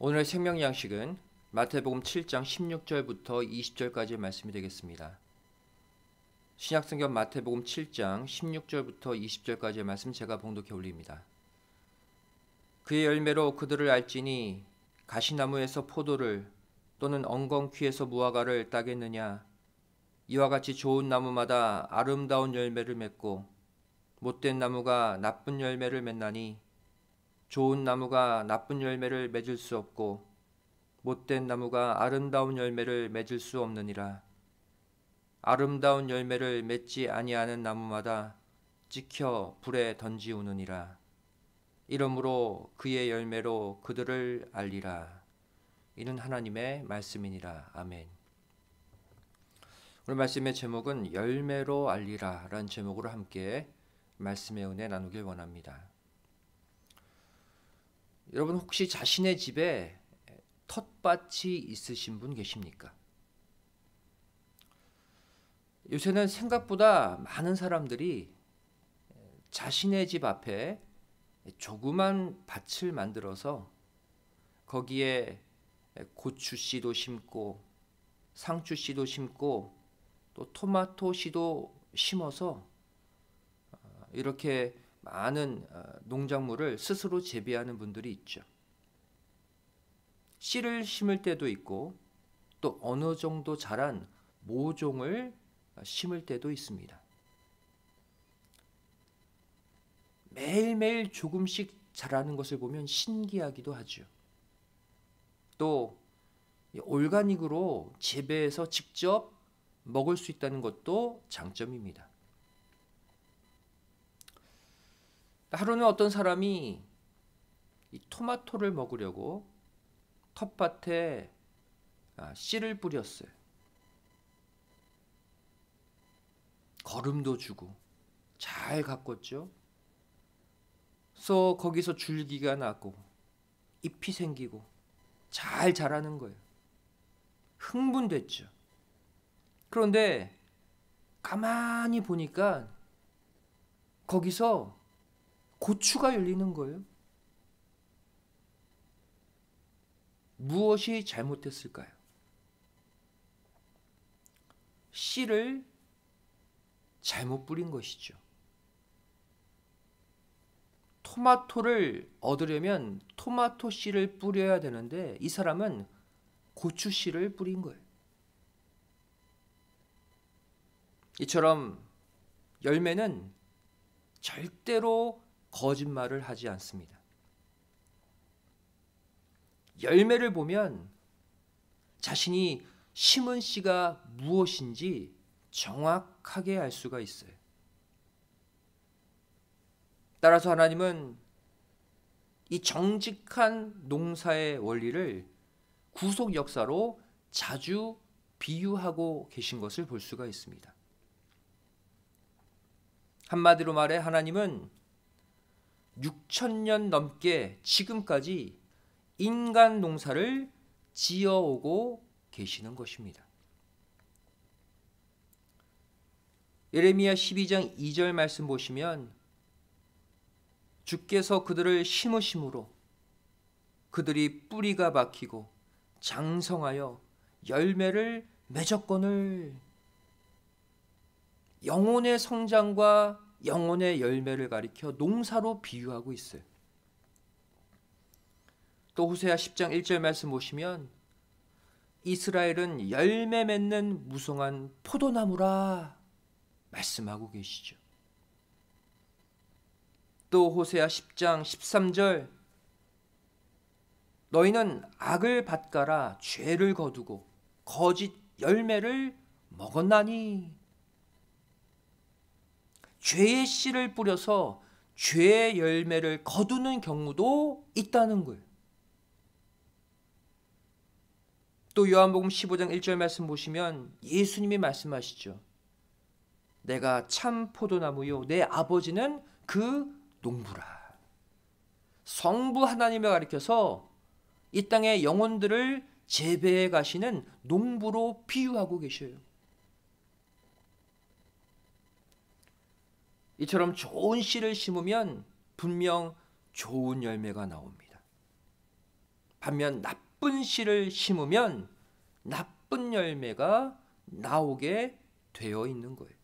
오늘의 생명 양식은 마태복음 7장 16절부터 20절까지의 말씀이 되겠습니다. 신약성경 마태복음 7장 16절부터 20절까지의 말씀 제가 봉독해 올립니다. 그의 열매로 그들을 알지니 가시나무에서 포도를 또는 엉겅퀴에서 무화과를 따겠느냐. 이와 같이 좋은 나무마다 아름다운 열매를 맺고 못된 나무가 나쁜 열매를 맺나니 좋은 나무가 나쁜 열매를 맺을 수 없고 못된 나무가 아름다운 열매를 맺을 수 없느니라. 아름다운 열매를 맺지 아니하는 나무마다 찍혀 불에 던지우느니라. 이러므로 그의 열매로 그들을 알리라. 이는 하나님의 말씀이니라. 아멘. 오늘 말씀의 제목은 열매로 알리라 라는 제목으로 함께 말씀의 은혜 나누길 원합니다. 여러분 혹시 자신의 집에 텃밭이 있으신 분 계십니까? 요새는 생각보다 많은 사람들이 자신의 집 앞에 조그만 밭을 만들어서 거기에 고추씨도 심고 상추씨도 심고 또 토마토씨도 심어서 이렇게 많은 농작물을 스스로 재배하는 분들이 있죠. 씨를 심을 때도 있고 또 어느 정도 자란 모종을 심을 때도 있습니다. 매일매일 조금씩 자라는 것을 보면 신기하기도 하죠. 또 올가닉으로 재배해서 직접 먹을 수 있다는 것도 장점입니다. 하루는 어떤 사람이 이 토마토를 먹으려고 텃밭에 씨를 뿌렸어요. 거름도 주고 잘 가꿨죠. 그래서 거기서 줄기가 나고 잎이 생기고 잘 자라는 거예요. 흥분됐죠. 그런데 가만히 보니까 거기서 고추가 열리는 거예요. 무엇이 잘못됐을까요? 씨를 잘못 뿌린 것이죠. 토마토를 얻으려면 토마토 씨를 뿌려야 되는데 이 사람은 고추 씨를 뿌린 거예요. 이처럼 열매는 절대로 거짓말을 하지 않습니다. 열매를 보면 자신이 심은 씨가 무엇인지 정확하게 알 수가 있어요. 따라서 하나님은 이 정직한 농사의 원리를 구속 역사로 자주 비유하고 계신 것을 볼 수가 있습니다. 한마디로 말해 하나님은 6,000년 넘게 지금까지 인간 농사를 지어오고 계시는 것입니다. 예레미야 12장 2절 말씀 보시면 주께서 그들을 심으심으로 그들이 뿌리가 박히고 장성하여 열매를 맺었거늘. 영혼의 성장과 영혼의 열매를 가리켜 농사로 비유하고 있어요. 또 호세아 10장 1절 말씀 보시면 이스라엘은 열매 맺는 무성한 포도나무라 말씀하고 계시죠. 또 호세아 10장 13절 너희는 악을 밭가라 죄를 거두고 거짓 열매를 먹었나니. 죄의 씨를 뿌려서 죄의 열매를 거두는 경우도 있다는 거예요. 또 요한복음 15장 1절 말씀 보시면 예수님이 말씀하시죠. 내가 참 포도나무요 내 아버지는 그 농부라. 성부 하나님을 가리켜서 이 땅의 영혼들을 재배해 가시는 농부로 비유하고 계셔요. 이처럼 좋은 씨를 심으면 분명 좋은 열매가 나옵니다. 반면 나쁜 씨를 심으면 나쁜 열매가 나오게 되어 있는 거예요.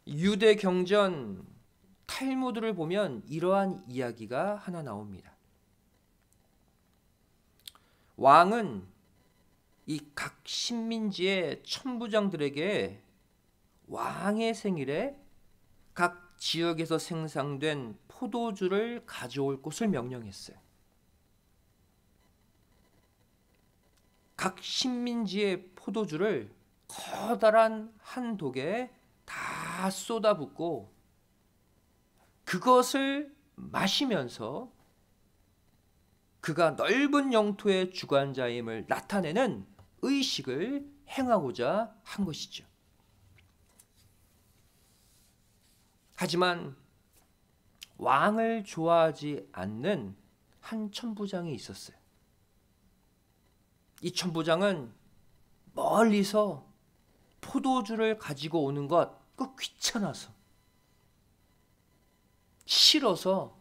유대 경전 탈무드를 보면 이러한 이야기가 하나 나옵니다. 왕은 이 각 식민지의 천부장들에게 왕의 생일에 각 지역에서 생산된 포도주를 가져올 것을 명령했어요. 각 식민지의 포도주를 커다란 한 독에 다 쏟아붓고 그것을 마시면서 그가 넓은 영토의 주관자임을 나타내는 의식을 행하고자 한 것이죠. 하지만 왕을 좋아하지 않는 한 천부장이 있었어요. 이 천부장은 멀리서 포도주를 가지고 오는 것 귀찮아서 싫어서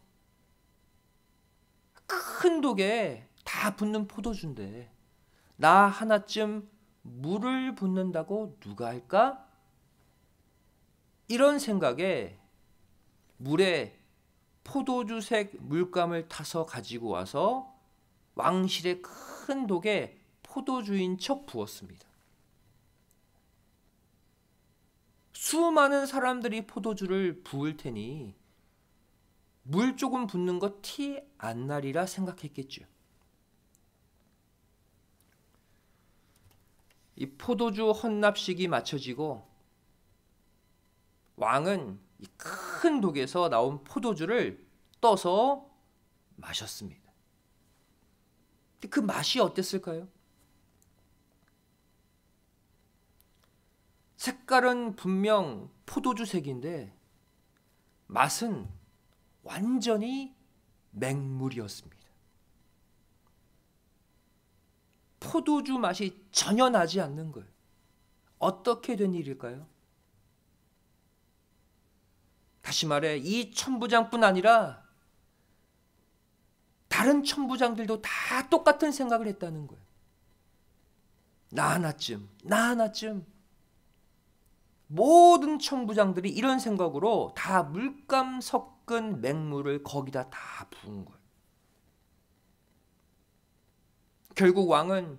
큰 독에 다 붓는 포도주인데 나 하나쯤 물을 붓는다고 누가 할까? 이런 생각에 물에 포도주색 물감을 타서 가지고 와서 왕실의 큰 독에 포도주인 척 부었습니다. 수많은 사람들이 포도주를 부을 테니 물 조금 붓는 거 티 안 나리라 생각했겠죠. 이 포도주 헌납식이 마쳐지고 왕은 이 큰 독에서 나온 포도주를 떠서 마셨습니다. 그 맛이 어땠을까요? 색깔은 분명 포도주색인데 맛은 완전히 맹물이었습니다. 포도주 맛이 전혀 나지 않는 거예요. 어떻게 된 일일까요? 다시 말해 이 천부장뿐 아니라 다른 천부장들도 다 똑같은 생각을 했다는 거예요. 나 하나쯤. 모든 천부장들이 이런 생각으로 다 물감 섞은 맹물을 거기다 다 부은 거예요. 결국 왕은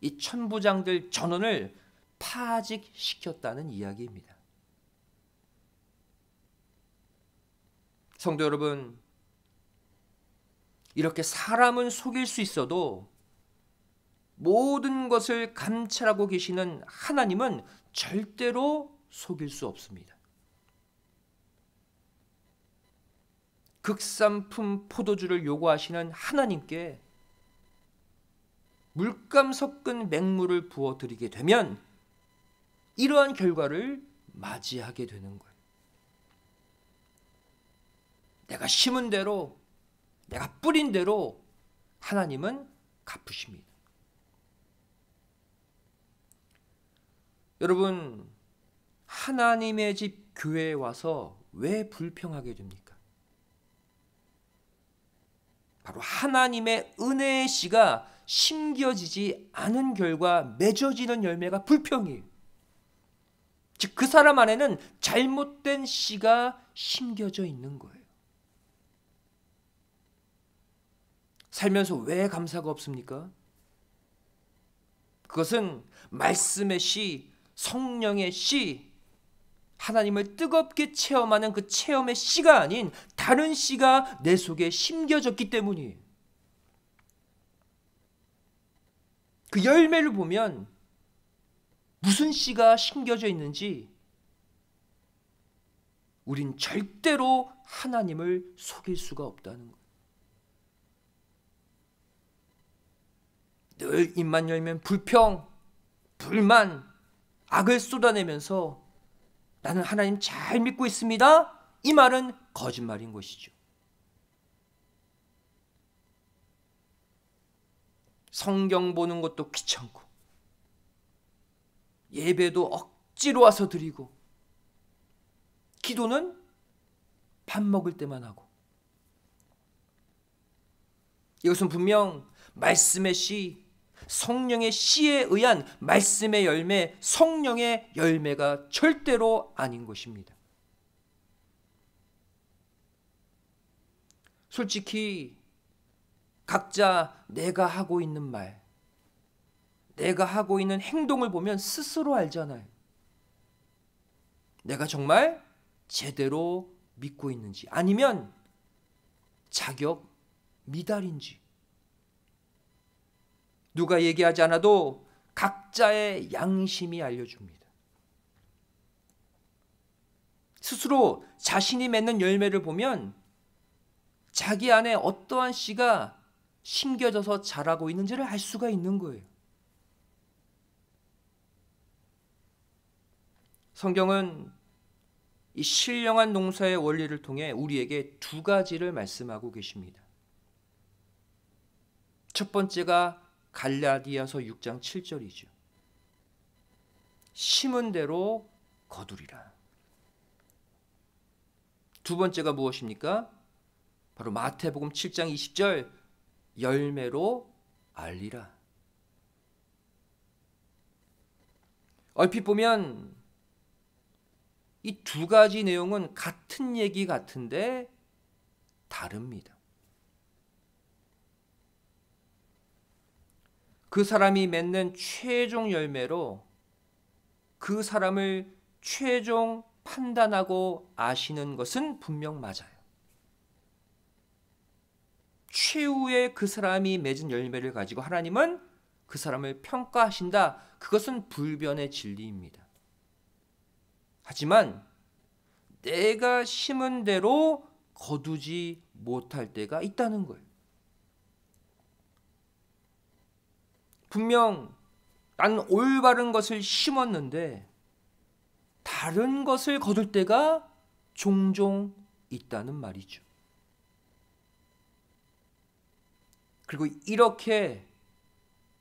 이 천부장들 전원을 파직시켰다는 이야기입니다. 성도 여러분, 이렇게 사람은 속일 수 있어도 모든 것을 감찰하고 계시는 하나님은 절대로 속일 수 없습니다. 극산품 포도주를 요구하시는 하나님께 물감 섞은 맹물을 부어드리게 되면 이러한 결과를 맞이하게 되는 거예요. 내가 심은 대로, 내가 뿌린 대로 하나님은 갚으십니다. 여러분, 하나님의 집 교회에 와서 왜 불평하게 됩니까? 바로 하나님의 은혜의 씨가 심겨지지 않은 결과 맺어지는 열매가 불평이에요. 즉, 그 사람 안에는 잘못된 씨가 심겨져 있는 거예요. 살면서 왜 감사가 없습니까? 그것은 말씀의 씨, 성령의 씨, 하나님을 뜨겁게 체험하는 그 체험의 씨가 아닌 다른 씨가 내 속에 심겨졌기 때문이에요. 그 열매를 보면 무슨 씨가 심겨져 있는지 우린 절대로 하나님을 속일 수가 없다는 거예요. 늘 입만 열면 불평, 불만, 악을 쏟아내면서 나는 하나님 잘 믿고 있습니다. 이 말은 거짓말인 것이죠. 성경 보는 것도 귀찮고 예배도 억지로 와서 드리고 기도는 밥 먹을 때만 하고 이것은 분명 말씀의 씨, 성령의 씨에 의한 말씀의 열매, 성령의 열매가 절대로 아닌 것입니다. 솔직히 각자 내가 하고 있는 말, 내가 하고 있는 행동을 보면 스스로 알잖아요. 내가 정말 제대로 믿고 있는지, 아니면 자격 미달인지. 누가 얘기하지 않아도 각자의 양심이 알려줍니다. 스스로 자신이 맺는 열매를 보면 자기 안에 어떠한 씨가 심겨져서 자라고 있는지를 알 수가 있는 거예요. 성경은 이 신령한 농사의 원리를 통해 우리에게 두 가지를 말씀하고 계십니다. 첫 번째가 갈라디아서 6장 7절이죠. 심은 대로 거두리라. 두 번째가 무엇입니까? 바로 마태복음 7장 20절, 열매로 알리라. 얼핏 보면 이 두 가지 내용은 같은 얘기 같은데 다릅니다. 그 사람이 맺는 최종 열매로 그 사람을 최종 판단하고 아시는 것은 분명 맞아요. 최후의 그 사람이 맺은 열매를 가지고 하나님은 그 사람을 평가하신다. 그것은 불변의 진리입니다. 하지만 내가 심은 대로 거두지 못할 때가 있다는 거예요. 분명 난 올바른 것을 심었는데 다른 것을 거둘 때가 종종 있다는 말이죠. 그리고 이렇게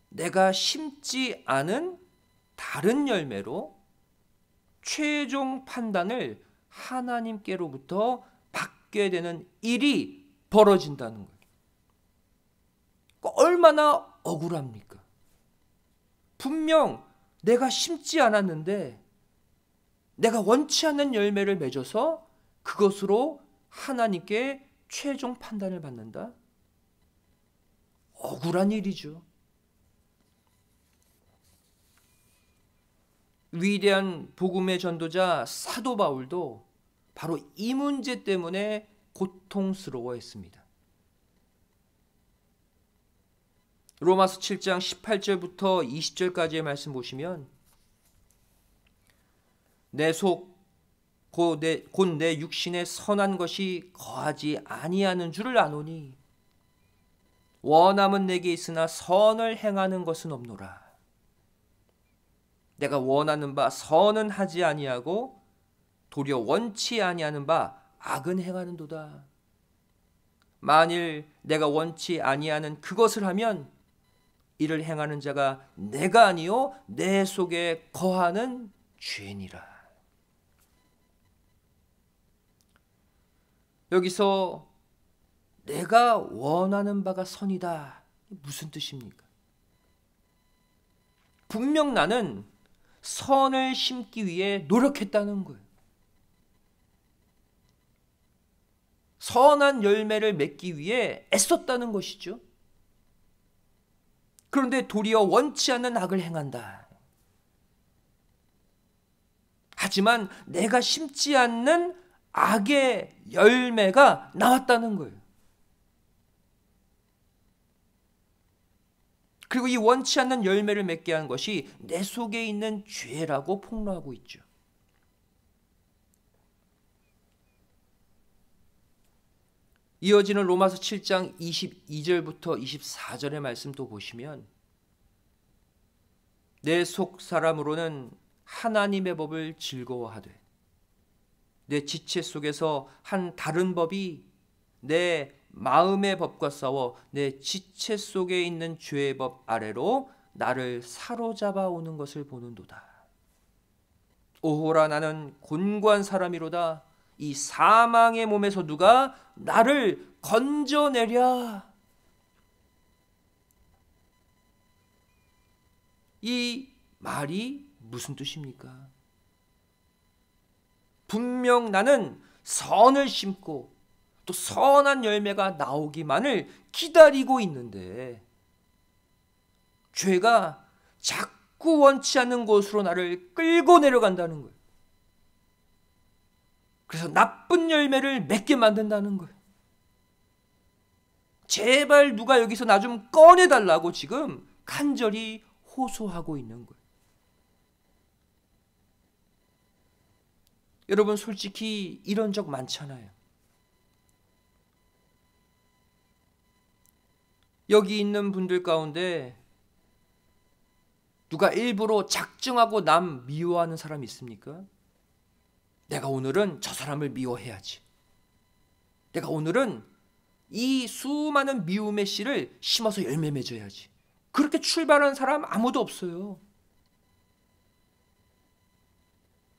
내가 심지 않은 다른 열매로 최종 판단을 하나님께로부터 받게 되는 일이 벌어진다는 거예요. 얼마나 억울합니까? 분명 내가 심지 않았는데 내가 원치 않는 열매를 맺어서 그것으로 하나님께 최종 판단을 받는다? 억울한 일이죠. 위대한 복음의 전도자 사도 바울도 바로 이 문제 때문에 고통스러워했습니다. 로마서 7장 18절부터 20절까지의 말씀 보시면 내 속 곧 내 육신에 선한 것이 거하지 아니하는 줄을 아노니 원함은 내게 있으나 선을 행하는 것은 없노라. 내가 원하는 바 선은 하지 아니하고 도리어 원치 아니하는 바 악은 행하는도다. 만일 내가 원치 아니하는 그것을 하면 이를 행하는 자가 내가 아니요 내 속에 거하는 죄니라. 여기서 내가 원하는 바가 선이다. 무슨 뜻입니까? 분명 나는 선을 심기 위해 노력했다는 거예요. 선한 열매를 맺기 위해 애썼다는 것이죠. 그런데 도리어 원치 않는 악을 행한다. 하지만 내가 심지 않는 악의 열매가 나왔다는 거예요. 그리고 이 원치 않는 열매를 맺게 한 것이 내 속에 있는 죄라고 폭로하고 있죠. 이어지는 로마서 7장 22절부터 24절의 말씀 또 보시면 내 속 사람으로는 하나님의 법을 즐거워하되 내 지체 속에서 한 다른 법이 내 마음의 법과 싸워 내 지체 속에 있는 죄의 법 아래로 나를 사로잡아 오는 것을 보는도다. 오호라 나는 곤고한 사람이로다. 이 사망의 몸에서 누가 나를 건져내랴. 이 말이 무슨 뜻입니까? 분명 나는 선을 심고 또 선한 열매가 나오기만을 기다리고 있는데 죄가 자꾸 원치 않는 곳으로 나를 끌고 내려간다는 거예요. 그래서 나쁜 열매를 맺게 만든다는 거예요. 제발 누가 여기서 나 좀 꺼내달라고 지금 간절히 호소하고 있는 거예요. 여러분 솔직히 이런 적 많잖아요. 여기 있는 분들 가운데 누가 일부러 작정하고 남 미워하는 사람 있습니까? 내가 오늘은 저 사람을 미워해야지. 내가 오늘은 이 수많은 미움의 씨를 심어서 열매 맺어야지. 그렇게 출발하는 사람 아무도 없어요.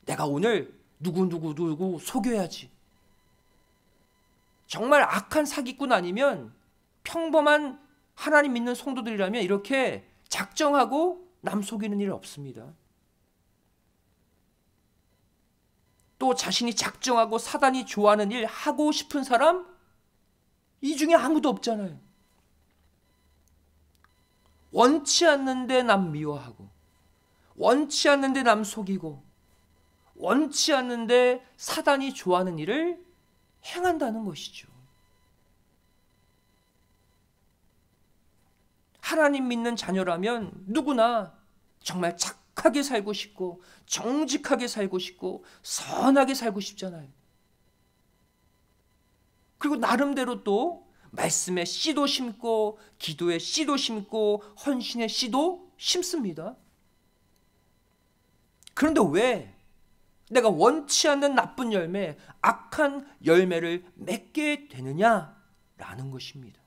내가 오늘 누구 속여야지. 정말 악한 사기꾼 아니면 평범한 하나님 믿는 성도들이라면 이렇게 작정하고 남 속이는 일 없습니다. 또 자신이 작정하고 사단이 좋아하는 일 하고 싶은 사람 이 중에 아무도 없잖아요. 원치 않는데 남 미워하고 원치 않는데 남 속이고 원치 않는데 사단이 좋아하는 일을 행한다는 것이죠. 하나님 믿는 자녀라면 누구나 정말 착하게 살고 싶고 정직하게 살고 싶고 선하게 살고 싶잖아요. 그리고 나름대로 또 말씀의 씨도 심고 기도의 씨도 심고 헌신의 씨도 심습니다. 그런데 왜 내가 원치 않는 나쁜 열매, 악한 열매를 맺게 되느냐라는 것입니다.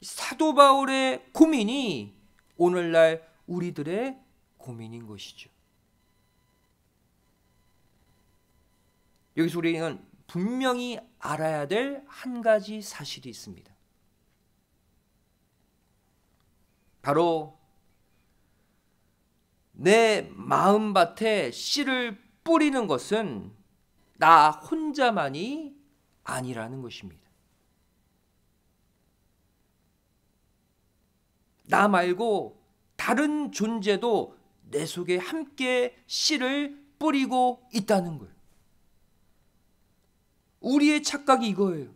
사도 바울의 고민이 오늘날 우리들의 고민인 것이죠. 여기서 우리는 분명히 알아야 될 한 가지 사실이 있습니다. 바로 내 마음밭에 씨를 뿌리는 것은 나 혼자만이 아니라는 것입니다. 나 말고 다른 존재도 내 속에 함께 씨를 뿌리고 있다는 거예요. 우리의 착각이 이거예요.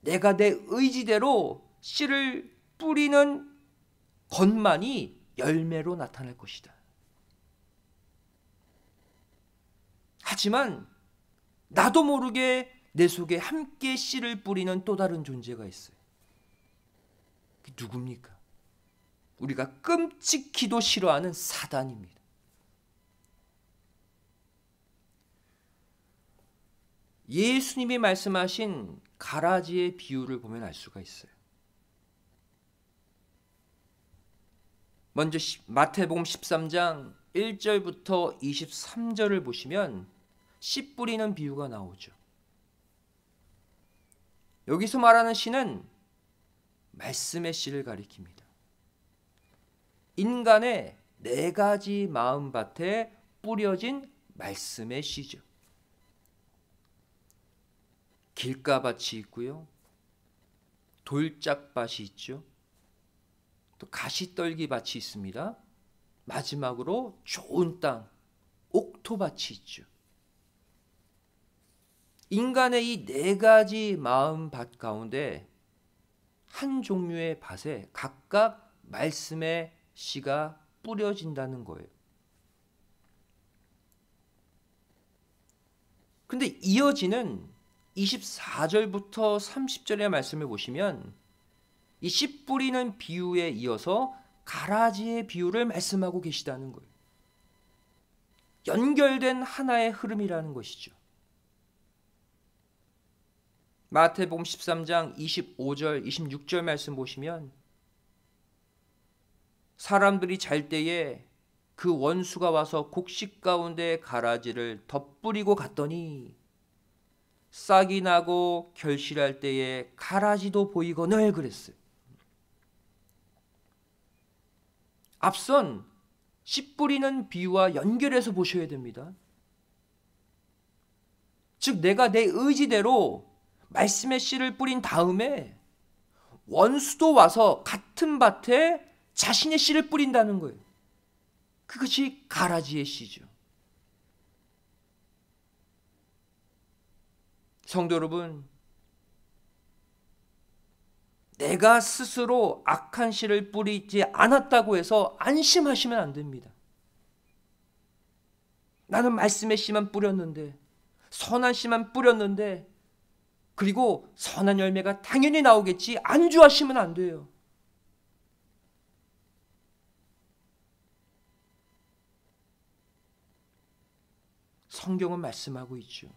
내가 내 의지대로 씨를 뿌리는 것만이 열매로 나타날 것이다. 하지만 나도 모르게 내 속에 함께 씨를 뿌리는 또 다른 존재가 있어요. 그게 누굽니까? 우리가 끔찍히도 싫어하는 사단입니다. 예수님이 말씀하신 가라지의 비유를 보면 알 수가 있어요. 먼저 마태복음 13장 1절부터 23절을 보시면 씨 뿌리는 비유가 나오죠. 여기서 말하는 씨는 말씀의 씨를 가리킵니다. 인간의 네 가지 마음밭에 뿌려진 말씀의 씨죠. 길가밭이 있고요. 돌짝밭이 있죠. 또 가시떨기밭이 있습니다. 마지막으로 좋은 땅, 옥토밭이 있죠. 인간의 이 네 가지 마음밭 가운데 한 종류의 밭에 각각 말씀의 씨가 뿌려진다는 거예요. 근데 이어지는 24절부터 30절의 말씀을 보시면 이 씨 뿌리는 비유에 이어서 가라지의 비유를 말씀하고 계시다는 거예요. 연결된 하나의 흐름이라는 것이죠. 마태복음 13장 25절, 26절 말씀 보시면 사람들이 잘 때에 그 원수가 와서 곡식 가운데 가라지를 덧뿌리고 갔더니 싹이 나고 결실할 때에 가라지도 보이거늘 그랬어요. 앞선 씨 뿌리는 비유와 연결해서 보셔야 됩니다. 즉 내가 내 의지대로 말씀의 씨를 뿌린 다음에 원수도 와서 같은 밭에 자신의 씨를 뿌린다는 거예요. 그것이 가라지의 씨죠. 성도 여러분, 내가 스스로 악한 씨를 뿌리지 않았다고 해서 안심하시면 안 됩니다. 나는 말씀의 씨만 뿌렸는데, 선한 씨만 뿌렸는데, 그리고 선한 열매가 당연히 나오겠지, 안주하시면 안 돼요. 성경은 말씀하고 있죠.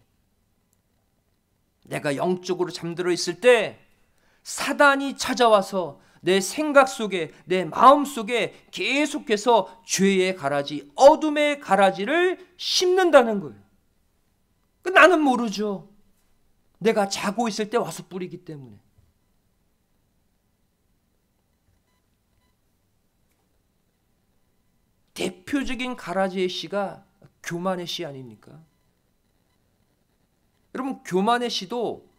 내가 영적으로 잠들어 있을 때 사단이 찾아와서 내 생각 속에, 내 마음 속에 계속해서 죄의 가라지, 어둠의 가라지를 심는다는 거예요. 나는 모르죠. 내가 자고 있을 때 와서 뿌리기 때문에. 대표적인 가라지의 씨가 교만의 씨 아닙니까? 여러분, 교만의 씨도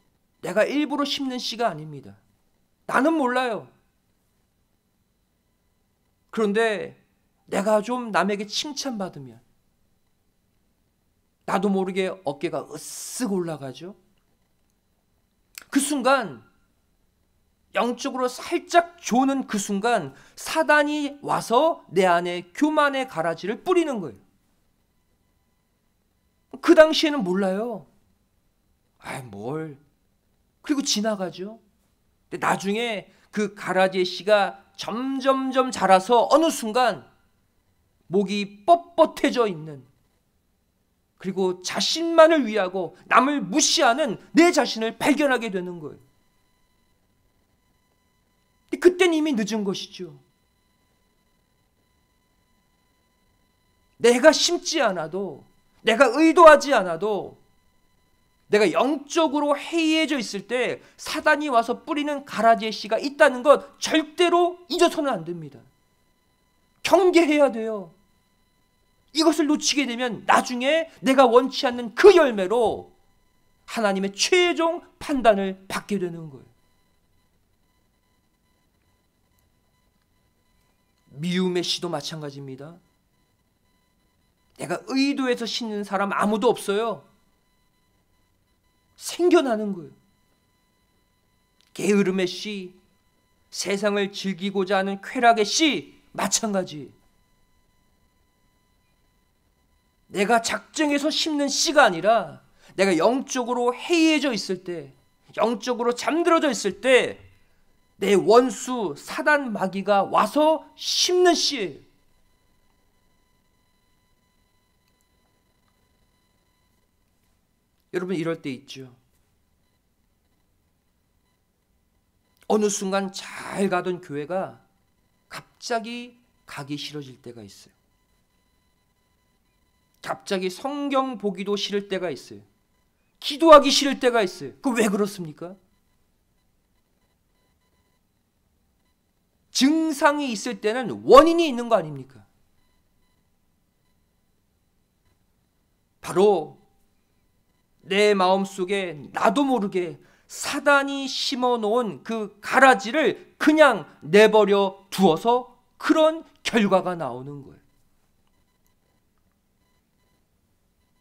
내가 일부러 심는 씨가 아닙니다. 나는 몰라요. 그런데 내가 좀 남에게 칭찬받으면 나도 모르게 어깨가 으쓱 올라가죠. 그 순간, 영적으로 살짝 조는 그 순간 사단이 와서 내 안에 교만의 가라지를 뿌리는 거예요. 그 당시에는 몰라요. 뭘. 그리고 지나가죠. 근데 나중에 그 가라지의 씨가 점점점 자라서 어느 순간 목이 뻣뻣해져 있는, 그리고 자신만을 위하고 남을 무시하는 내 자신을 발견하게 되는 거예요. 그때는 이미 늦은 것이죠. 내가 심지 않아도, 내가 의도하지 않아도, 내가 영적으로 해이해져 있을 때 사단이 와서 뿌리는 가라지의 씨가 있다는 것 절대로 잊어서는 안 됩니다. 경계해야 돼요. 이것을 놓치게 되면 나중에 내가 원치 않는 그 열매로 하나님의 최종 판단을 받게 되는 거예요. 미움의 씨도 마찬가지입니다. 내가 의도해서 심는 사람 아무도 없어요. 생겨나는 거예요. 게으름의 씨, 세상을 즐기고자 하는 쾌락의 씨, 마찬가지. 내가 작정해서 심는 씨가 아니라 내가 영적으로 해이해져 있을 때, 영적으로 잠들어져 있을 때 내 원수 사단 마귀가 와서 심는 씨예요. 여러분, 이럴 때 있죠. 어느 순간 잘 가던 교회가 갑자기 가기 싫어질 때가 있어요. 갑자기 성경 보기도 싫을 때가 있어요. 기도하기 싫을 때가 있어요. 왜 그렇습니까? 증상이 있을 때는 원인이 있는 거 아닙니까? 바로 내 마음속에 나도 모르게 사단이 심어놓은 그 가라지를 그냥 내버려 두어서 그런 결과가 나오는 거예요.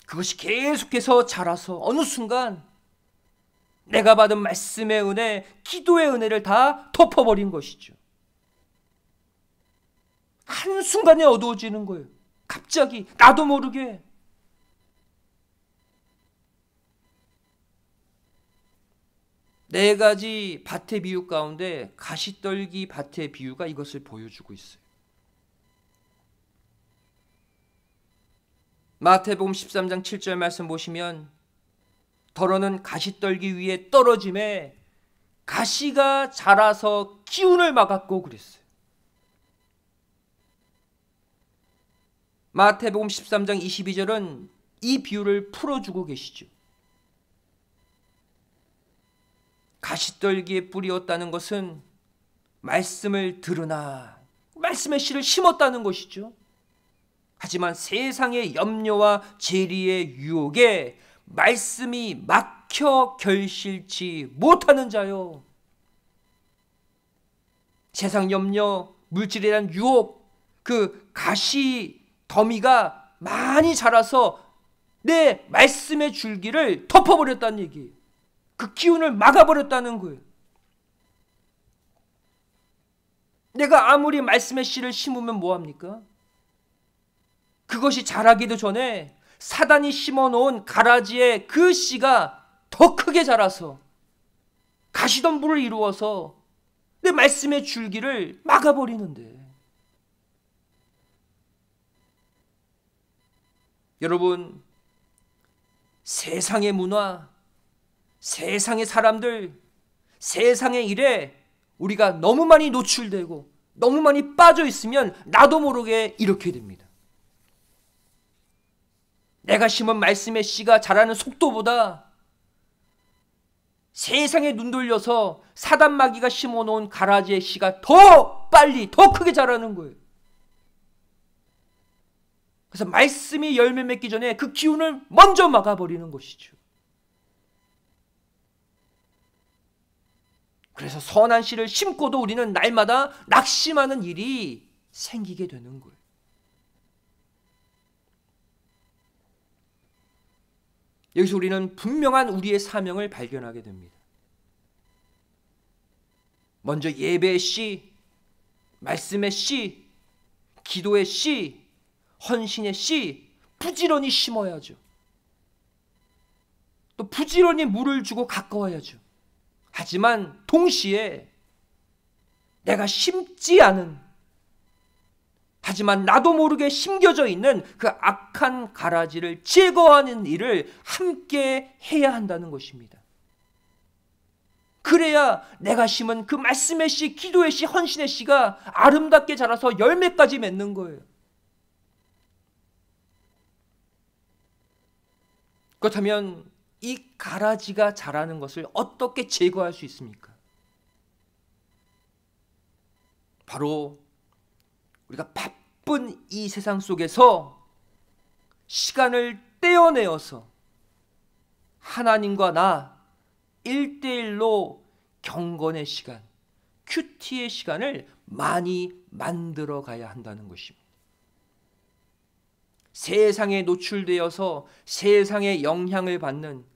그것이 계속해서 자라서 어느 순간 내가 받은 말씀의 은혜, 기도의 은혜를 다 덮어버린 것이죠. 한순간에 어두워지는 거예요. 갑자기 나도 모르게. 네 가지 밭의 비유 가운데 가시떨기 밭의 비유가 이것을 보여주고 있어요. 마태복음 13장 7절 말씀 보시면 더러는 가시떨기 위에 떨어짐에 가시가 자라서 기운을 막았고 그랬어요. 마태복음 13장 22절은 이 비유를 풀어주고 계시죠. 가시떨기에 뿌리었다는 것은 말씀을 들으나 말씀의 씨를 심었다는 것이죠. 하지만 세상의 염려와 재리의 유혹에 말씀이 막혀 결실치 못하는 자요. 세상 염려, 물질에 대한 유혹, 그 가시 더미가 많이 자라서 내 말씀의 줄기를 덮어버렸다는 얘기예요. 그 기운을 막아버렸다는 거예요. 내가 아무리 말씀의 씨를 심으면 뭐합니까? 그것이 자라기도 전에 사단이 심어놓은 가라지에 그 씨가 더 크게 자라서 가시덤불을 이루어서 내 말씀의 줄기를 막아버리는데, 여러분, 세상의 문화, 세상의 사람들, 세상의 일에 우리가 너무 많이 노출되고 너무 많이 빠져 있으면 나도 모르게 이렇게 됩니다. 내가 심은 말씀의 씨가 자라는 속도보다 세상에 눈 돌려서 사단 마귀가 심어놓은 가라지의 씨가 더 빨리 더 크게 자라는 거예요. 그래서 말씀이 열매 맺기 전에 그 기운을 먼저 막아버리는 것이죠. 그래서 선한 씨를 심고도 우리는 날마다 낙심하는 일이 생기게 되는 거예요. 여기서 우리는 분명한 우리의 사명을 발견하게 됩니다. 먼저 예배의 씨, 말씀의 씨, 기도의 씨, 헌신의 씨, 부지런히 심어야죠. 또 부지런히 물을 주고 가까워야죠. 하지만 동시에 내가 심지 않은, 하지만 나도 모르게 심겨져 있는 그 악한 가라지를 제거하는 일을 함께 해야 한다는 것입니다. 그래야 내가 심은 그 말씀의 씨, 기도의 씨, 헌신의 씨가 아름답게 자라서 열매까지 맺는 거예요. 그렇다면 이 가라지가 자라는 것을 어떻게 제거할 수 있습니까? 바로 우리가 바쁜 이 세상 속에서 시간을 떼어내어서 하나님과 나 1대1로 경건의 시간, 큐티의 시간을 많이 만들어 가야 한다는 것입니다. 세상에 노출되어서 세상의 영향을 받는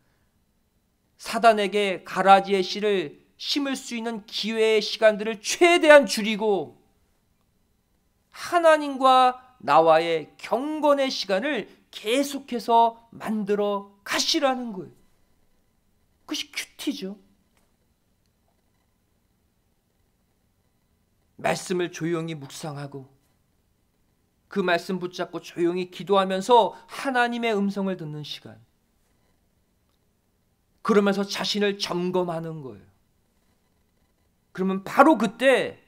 사단에게 가라지의 씨를 심을 수 있는 기회의 시간들을 최대한 줄이고 하나님과 나와의 경건의 시간을 계속해서 만들어 가시라는 거예요. 그것이 큐티죠. 말씀을 조용히 묵상하고 그 말씀 붙잡고 조용히 기도하면서 하나님의 음성을 듣는 시간. 그러면서 자신을 점검하는 거예요. 그러면 바로 그때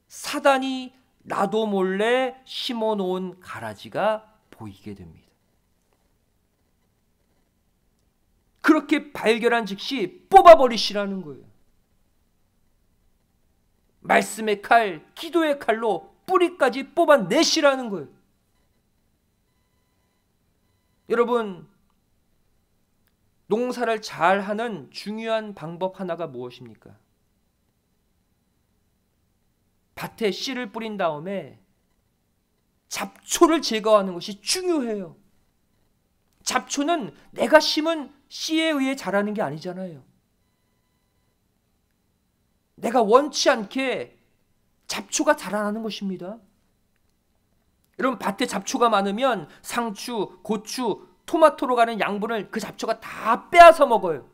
사단이 나도 몰래 심어놓은 가라지가 보이게 됩니다. 그렇게 발견한 즉시 뽑아버리시라는 거예요. 말씀의 칼, 기도의 칼로 뿌리까지 뽑아내시라는 거예요. 여러분, 농사를 잘하는 중요한 방법 하나가 무엇입니까? 밭에 씨를 뿌린 다음에 잡초를 제거하는 것이 중요해요. 잡초는 내가 심은 씨에 의해 자라는 게 아니잖아요. 내가 원치 않게 잡초가 자라나는 것입니다. 여러분, 밭에 잡초가 많으면 상추, 고추, 토마토로 가는 양분을 그 잡초가 다 빼앗아 먹어요.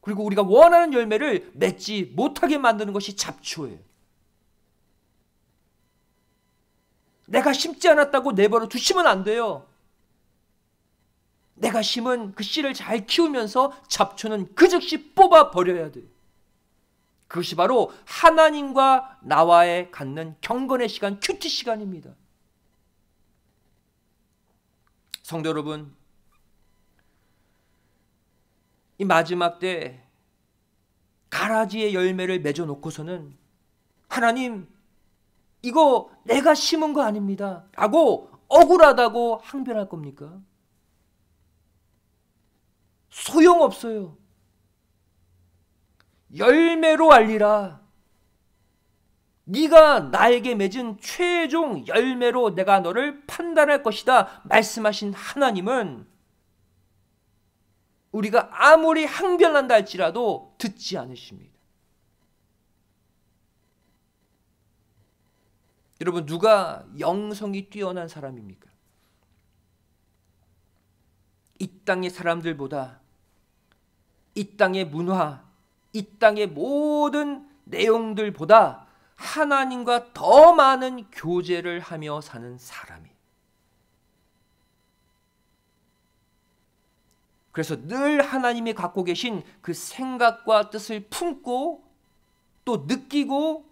그리고 우리가 원하는 열매를 맺지 못하게 만드는 것이 잡초예요. 내가 심지 않았다고 내버려 두시면 안 돼요. 내가 심은 그 씨를 잘 키우면서 잡초는 그 즉시 뽑아버려야 돼요. 그것이 바로 하나님과 나와의 갖는 경건의 시간, 큐티 시간입니다. 성도 여러분, 이 마지막 때 가라지의 열매를 맺어 놓고서는 하나님, 이거 내가 심은 거 아닙니다 라고 억울하다고 항변할 겁니까? 소용없어요. 열매로 알리라. 네가 나에게 맺은 최종 열매로 내가 너를 판단할 것이다 말씀하신 하나님은 우리가 아무리 항변한다 할지라도 듣지 않으십니다. 여러분, 누가 영성이 뛰어난 사람입니까? 이 땅의 사람들보다 이 땅의 문화, 이 땅의 모든 내용들보다 하나님과 더 많은 교제를 하며 사는 사람이. 그래서 늘 하나님이 갖고 계신 그 생각과 뜻을 품고 또 느끼고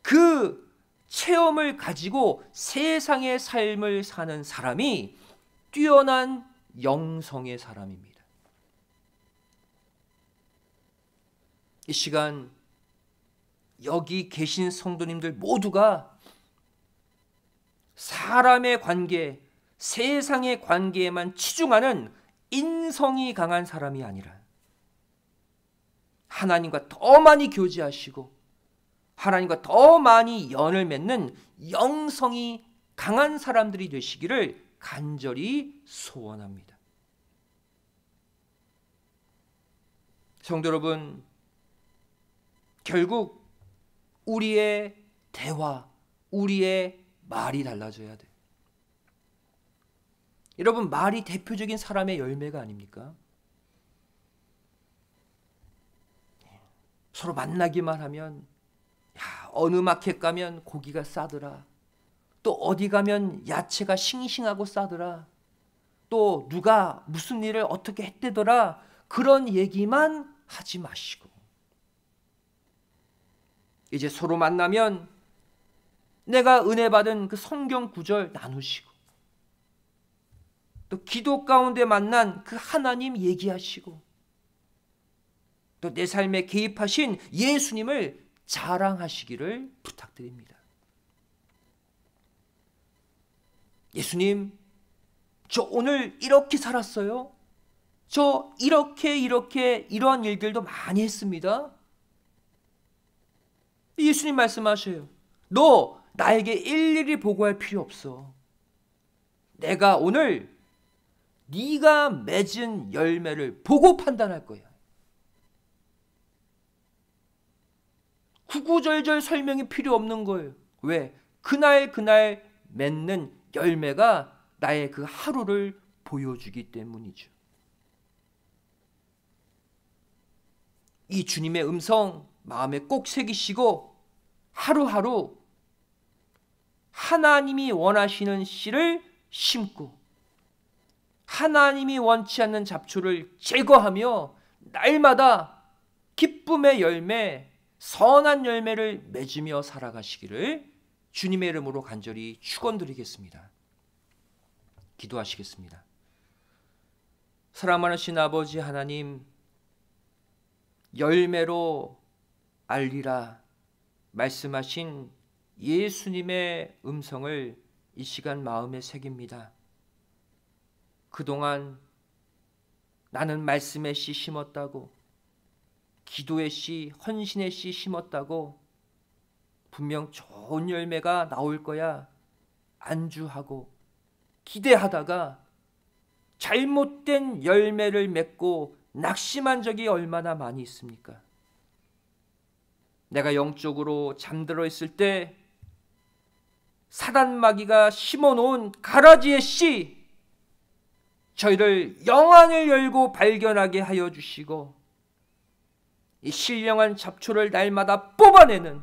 그 체험을 가지고 세상의 삶을 사는 사람이 뛰어난 영성의 사람입니다. 이 시간 여기 계신 성도님들 모두가 사람의 관계, 세상의 관계에만 치중하는 인성이 강한 사람이 아니라 하나님과 더 많이 교제하시고 하나님과 더 많이 연을 맺는 영성이 강한 사람들이 되시기를 간절히 소원합니다. 성도 여러분, 결국 우리의 대화, 우리의 말이 달라져야 돼요. 여러분, 말이 대표적인 사람의 열매가 아닙니까? 서로 만나기만 하면 야, 어느 마켓 가면 고기가 싸더라. 또 어디 가면 야채가 싱싱하고 싸더라. 또 누가 무슨 일을 어떻게 했대더라. 그런 얘기만 하지 마시고 이제 서로 만나면 내가 은혜 받은 그 성경 구절 나누시고 또 기도 가운데 만난 그 하나님 얘기하시고 또 내 삶에 개입하신 예수님을 자랑하시기를 부탁드립니다. 예수님, 저 오늘 이렇게 살았어요. 저 이렇게 이런 일들도 많이 했습니다. 예수님 말씀하셔요. 너 나에게 일일이 보고할 필요 없어. 내가 오늘 네가 맺은 열매를 보고 판단할 거야. 구구절절 설명이 필요 없는 거예요. 왜? 그날 맺는 열매가 나의 그 하루를 보여주기 때문이죠. 이 주님의 음성 마음에 꼭 새기시고 하루하루 하나님이 원하시는 씨를 심고 하나님이 원치 않는 잡초를 제거하며 날마다 기쁨의 열매, 선한 열매를 맺으며 살아가시기를 주님의 이름으로 간절히 축원드리겠습니다. 기도하시겠습니다. 사랑 많으신 아버지 하나님, 열매로 알리라 말씀하신 예수님의 음성을 이 시간 마음에 새깁니다. 그동안 나는 말씀의 씨 심었다고, 기도의 씨, 헌신의 씨 심었다고 분명 좋은 열매가 나올 거야 안주하고 기대하다가 잘못된 열매를 맺고 낙심한 적이 얼마나 많이 있습니까? 내가 영적으로 잠들어 있을 때 사단마귀가 심어놓은 가라지의 씨, 저희를 영안을 열고 발견하게 하여 주시고 이 신령한 잡초를 날마다 뽑아내는,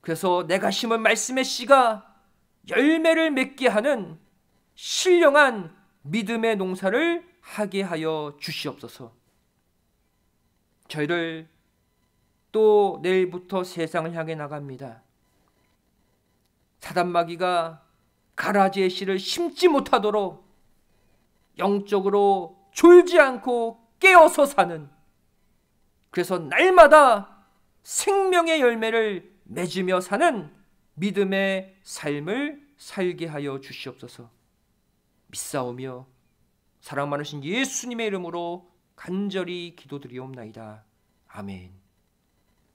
그래서 내가 심은 말씀의 씨가 열매를 맺게 하는 신령한 믿음의 농사를 하게 하여 주시옵소서. 저희를 또 내일부터 세상을 향해 나갑니다. 사단마귀가 가라지의 씨를 심지 못하도록 영적으로 졸지 않고 깨어서 사는, 그래서 날마다 생명의 열매를 맺으며 사는 믿음의 삶을 살게 하여 주시옵소서. 믿사오며 사랑 많으신 예수님의 이름으로 간절히 기도드리옵나이다. 아멘.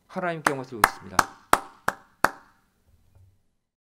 하나님께 영광을 드리겠습니다.